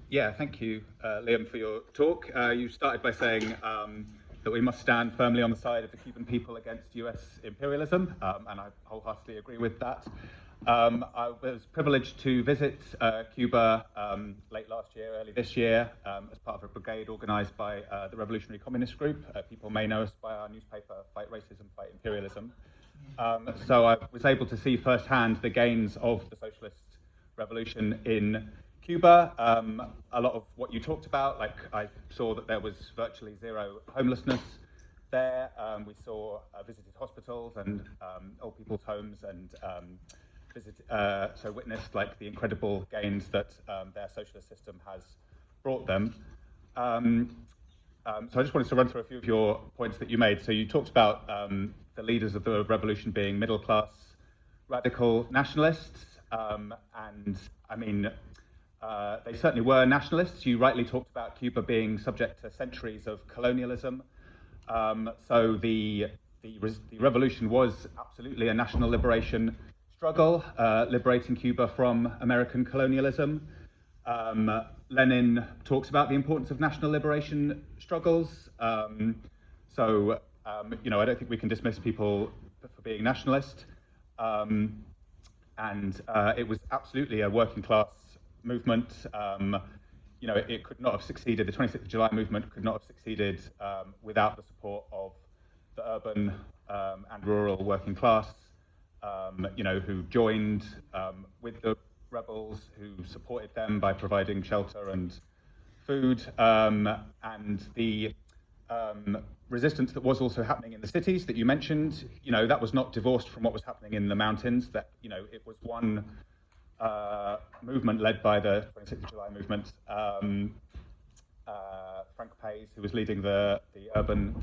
Yeah, thank you, Liam, for your talk. You started by saying that we must stand firmly on the side of the Cuban people against US imperialism, and I wholeheartedly agree with that. I was privileged to visit Cuba late last year, early this year, as part of a brigade organized by the Revolutionary Communist Group. People may know us by our newspaper, Fight Racism, Fight Imperialism. So I was able to see firsthand the gains of the socialist revolution in Cuba. A lot of what you talked about, like I saw that there was virtually zero homelessness there. We saw visited hospitals and old people's homes, and so witnessed like the incredible gains that their socialist system has brought them. So I just wanted to run through a few of your points that you made. So you talked about the leaders of the revolution being middle-class radical nationalists, and I mean, they certainly were nationalists. You rightly talked about Cuba being subject to centuries of colonialism. So the revolution was absolutely a national liberation struggle, liberating Cuba from American colonialism. Lenin talks about the importance of national liberation struggles. So, you know, I don't think we can dismiss people for being nationalist. And it was absolutely a working class movement. You know, it could not have succeeded. The 26th of July movement could not have succeeded without the support of the urban and rural working class, you know, who joined with the rebels, who supported them by providing shelter and food, and the resistance that was also happening in the cities that you mentioned. You know, that was not divorced from what was happening in the mountains. That, you know, it was one movement led by the 26th of July movement. Frank Pays, who was leading the urban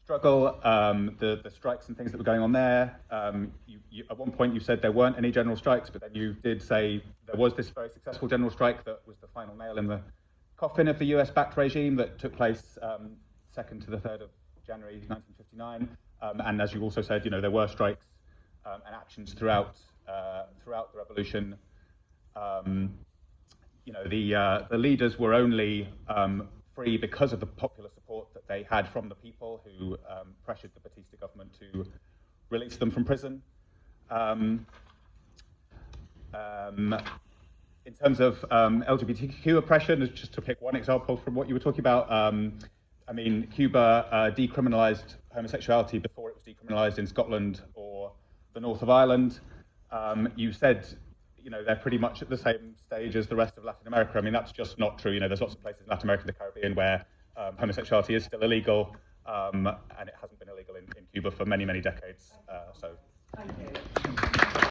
struggle, the strikes and things that were going on there. At one point you said there weren't any general strikes, but then you did say there was this very successful general strike that was the final nail in the coffin of the US-backed regime that took place 2nd to the 3rd of January 1959. And as you also said, you know, there were strikes and actions throughout the revolution. You know, the leaders were only free because of the popular support that they had from the people who pressured the Batista government to release them from prison. In terms of LGBTQ oppression, just to pick one example from what you were talking about, I mean, Cuba decriminalized homosexuality before it was decriminalized in Scotland or the north of Ireland. You said, you know, they're pretty much at the same stage as the rest of Latin America. I mean, that's just not true. You know, there's lots of places in Latin America and the Caribbean where homosexuality is still illegal, and it hasn't been illegal in Cuba for many, many decades. So. Thank you.